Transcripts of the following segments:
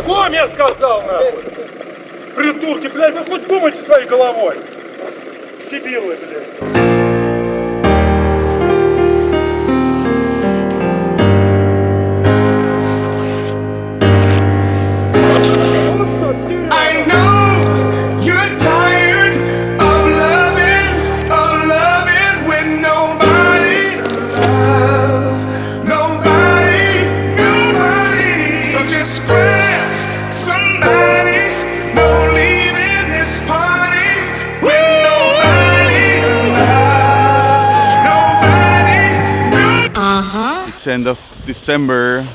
Знаком, я сказал, нахуй! Придурки, блядь, вы хоть думайте своей головой! Дебилы, блядь! It's end of December.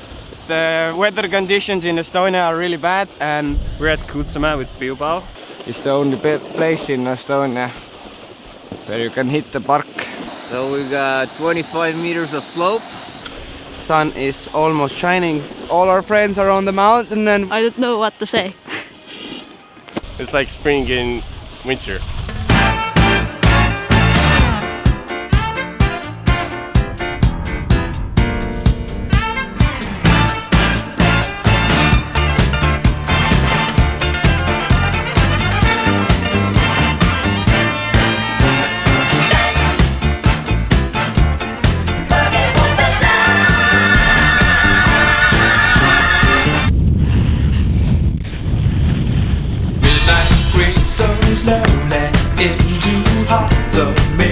The weather conditions in Estonia are really bad, and we're at Kuutsamäe with Bilbao. It's the only place in Estonia where you can hit the park. So we got 25 meters of slope. Sun is almost shining. All our friends are on the mountain, and I don't know what to say. It's like spring in winter. Slowly into hearts of me.